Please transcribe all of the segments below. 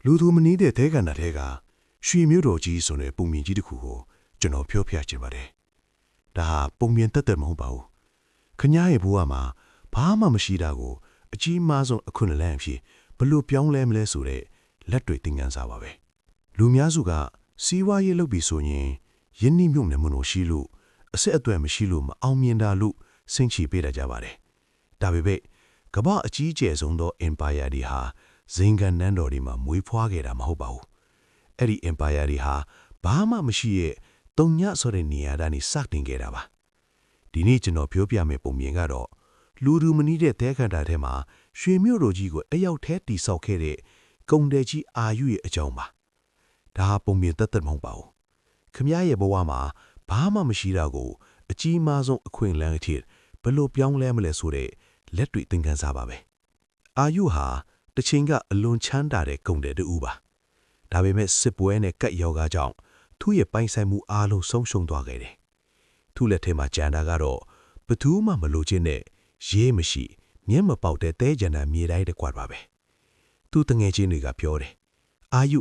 လူသူမနီးတဲ့တဲကန်တာတဲကရွှေမျိုးတော်ကြီးဆိုတဲ့ပုံမြင်ကြီးတစ်ခုကိုကျွန်တော်ပြောပြချင်ပါတယ်။ဒါဟာပုံမြင်တက်မဟုတ်ပါဘူး။ခညားရဲ့ဘဝမှာဘာမှမရှိတာကိုအကြီးမားဆုံးအခွင့်အလမ်းအဖြစ်ဘလို့ပြောင်းလဲမလဲဆိုတဲ့လက်တွေသင်ခန်းစာပါပဲ။လူများစုကစီးပွားရေးလုပ်ပြီးဆိုရင်ယင်းနှိမ့်မြုပ်နေမှုလို့ရှိလို့အဆက်အသွယ်မရှိလို့မအောင်မြင်တာလို့စိတ်ချပေးတတ်ကြပါတယ်။ဒါပေမဲ့ကမ္ဘာအကြီးကျယ်ဆုံးသော empire တွေဟာဇင်ကန်နန်းတော်တွေမှာမွေးဖွားခဲ့တာမဟုတ်ပါဘူး။အဲ့ဒီ empire တွေဟာဘာမှမရှိရဲ့တုံညဆိုတဲ့နေရာကနေစတင်ခဲ့တာပါ။ဒီနေ့ကျွန်တော်ပြောပြမယ့်ပုံမြင်ကတော့လူသူမနီးတဲ့တဲခန္ဓာထဲမှာရွှေမြို့တော်ကြီးကိုအရောက်ထဲတိဆောက်ခဲ့တဲ့ကုံတယ်ကြီးအာယုရဲ့အကြောင်းပါ။ဒါဟာပုံမြင်တက်မဟုတ်ပါဘူး။ခမည်းရဲ့ဘဝမှာဘာမှမရှိတာကိုအကြီးမားဆုံးအခွင့်အလမ်းအဖြစ်ဘလို့ပြောင်းလဲမလဲဆိုတဲ့လက်တွေသင်ခန်းစာပါပဲ။အာယုဟာတချိန်ကအလွန်ချမ်းသာတဲ့ကုံတယ်တူပါ။ဒါပေမဲ့စစ်ပွဲနဲ့ကတ်ရောဂါကြောင့်သူ့ရဲ့ပိုင်ဆိုင်မှုအားလုံးဆုံးရှုံးသွားခဲ့တယ်။သူ့လက်ထဲမှာကြံတာကတော့ဘသူမှမလိုချင်တဲ့ရေးမရှိမျက်မပေါက်တဲ့တဲကြံတာမြေတိုင်းတစ်ခွက်ပါပဲ။သူ့တငယ်ချင်းတွေကပြောတယ်။အာယု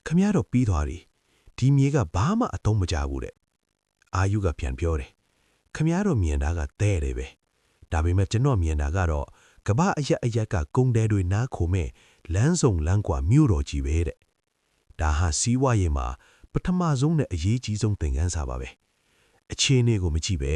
ခမည်းတော်ပြီးသွားပြီ။ဒီမြေကဘာမှအသုံးမကျဘူးတဲ့။အာယုကပြန်ပြောတယ်။ခမည်းတော်မြင်တာကတဲတယ်ပဲ။ဒါပေမဲ့ကျွန်တော်မြင်တာကတော့ကမ္ဘာအရက်ကကုံတဲတွေနားခိုမဲ့လမ်းစုံလမ်းကွာမြို့တော်ကြီးပဲတဲ့။ဒါဟာစီးပွားရေးမှာပထမဆုံးနဲ့အရေးကြီးဆုံးသင်ခန်းစာပါပဲ။အခြေအနေကိုမကြည့်ပဲ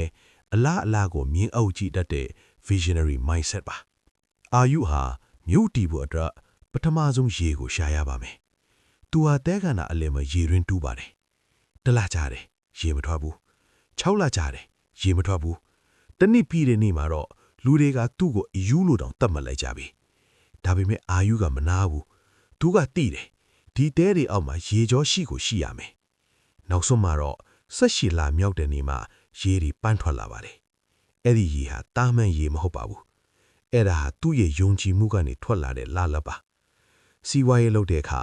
အလားကိုမြင်အုပ်ကြည့်တတ်တဲ့ visionary mindset ပါ။အာယုဟာမြို့တီဖို့အတွက်ပထမဆုံးရေကိုရှာရပါမယ်။သူဟာတဲခန္ဓာအလယ်မှာရေရင်းတူးပါတယ်။တလကြတယ်ရေမထွက်ဘူး။6လကြတယ်ရေမထွက်ဘူး။တနည်းပြီးတဲ့နေ့မှာတော့လူတွေကသူ့ကိုအယူလို့တောင်တတ်မှတ်လိုက်ကြပြီ။ဒါပေမဲ့အာယုကမနာဘူး။သူကတိတယ်ဒီတဲတွေအောက်မှာရေကြောရှိကိုရှိရမယ်။နောက်ဆုံးမှာတော့18လမြောက်တဲ့နေ့မှာရေတွေပန်းထွက်လာပါတယ်။အဲ့ဒီရေဟာတာမန်ရေမဟုတ်ပါဘူး။အဲ့ဒါဟာသူ့ရဲ့ယုံကြည်မှုကနေထွက်လာတဲ့လလပါ။စီးပွားရေးလုပ်တဲ့အခါ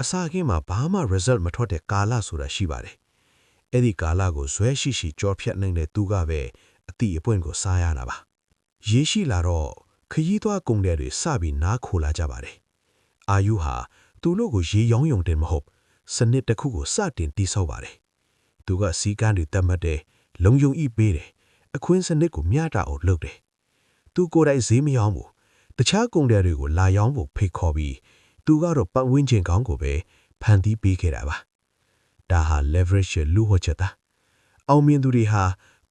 အစာခင်းမှာဘာမှ result မထွက်တဲ့ကာလဆိုတာရှိပါတယ်။အဲ့ဒီကာလကိုဇွဲရှိကြောဖြတ်နိုင်တဲ့သူကပဲအတိအပွင့်ကိုစားရတာပါ။ရေရှိလာတော့ခရီးသွားကုန်တဲ့တွေစပြီးနားခိုလာကြပါတယ်။အာယုဟာသူတို့ကိုရေရောင်းယုံတင်မဟုတ်စနစ်တစ်ခုကိုစတင်တိဆောက်ပါတယ်။သူကစီကန်းတွေတတ်မှတ်တယ်လုံယုံဤပေးတယ်အခွင့်စနစ်ကိုမျှတအောင်လုပ်တယ်။သူကိုယ်တိုင်ဈေးမရောင်းဘူးတခြားကုန်တွေကိုလာရောင်းဖို့ဖိတ်ခေါ်ပြီးသူကတော့ပတ်ဝန်းကျင်ကောင်းကိုပဲဖန်တီးပေးခဲ့တာပါ။ဒါဟာ leverage လူဟောချက်တာ။အောင်မြင်သူတွေဟာ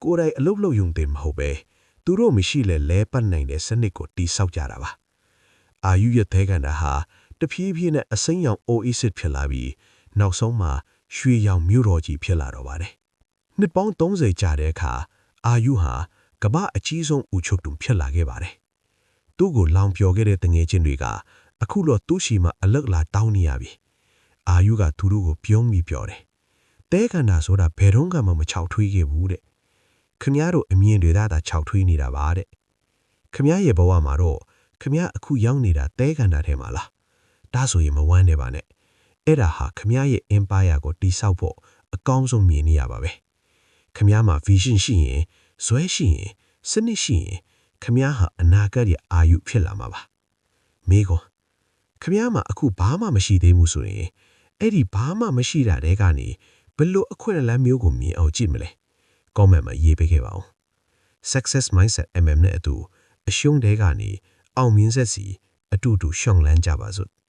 ကိုယ်တိုင်အလုပ်လုပ်ယုံတင်မဟုတ်ပဲသူတို့မရှိလဲပတ်နိုင်တဲ့စနစ်ကိုတိဆောက်ကြတာပါ။အာယုရဲ့သဲကန်တာဟာတဖြည်းဖြည်းနဲ့အစိမ်းရောင်အိုအစ်စ်ဖြစ်လာပြီးနောက်ဆုံးမှာရွှေရောင်မြို့တော်ကြီးဖြစ်လာတော့ပါတယ်။နှစ်ပေါင်း30ကြာတဲ့အခါအာယုဟာကမ္ဘာအကြီးဆုံးဦးချုပ်သူဖြစ်လာခဲ့ပါတယ်။သူ့ကိုလောင်ပြော်ခဲ့တဲ့တငယ်ချင်းတွေကအခုတော့သူ့ရှိမှအလက်လာတောင်းနေရပြီ။အာယုကသူတို့ကိုပြုံးပြီးပြောတယ်။တဲခန္ဓာဆိုတာဘယ်တော့မှမချောက်ထွေးခဲ့ဘူးတဲ့။ခမည်းတော်အမြင်တွေသာချောက်ထွေးနေတာပါတဲ့။ခမည်းရဲ့ဘဝမှာတော့ခမည်းအခုရောက်နေတာတဲခန္ဓာထဲမှာလား။ဒါဆိုရင်မဝမ်းနဲ့ပါနဲ့။အဲ့ဒါဟာခမည်းရဲ့ empire ကိုတိဆောက်ဖို့အကောင်းဆုံးမြင်နေရပါပဲ။ခမည်းမှာ vision ရှိရင်ဇွဲရှိရင်စနစ်ရှိရင်ခမည်းဟာအနာဂတ်ရဲ့အာယုဖြစ်လာမှာပါ။မိကောခမည်းမှာအခုဘာမှမရှိသေးဘူးဆိုရင်အဲ့ဒီဘာမှမရှိတာတဲကနေဘလို့အခွင့်အလမ်းမျိုးကိုမြင်အောင်ကြည့်မလဲ။ comment မှာရေးပေးခဲ့ပါဦး။ success mindset mm နဲ့အတူအရှုံးတဲကနေအောင်မြင်ဆက်စီအတူတူရှောင်လန်းကြပါစို့။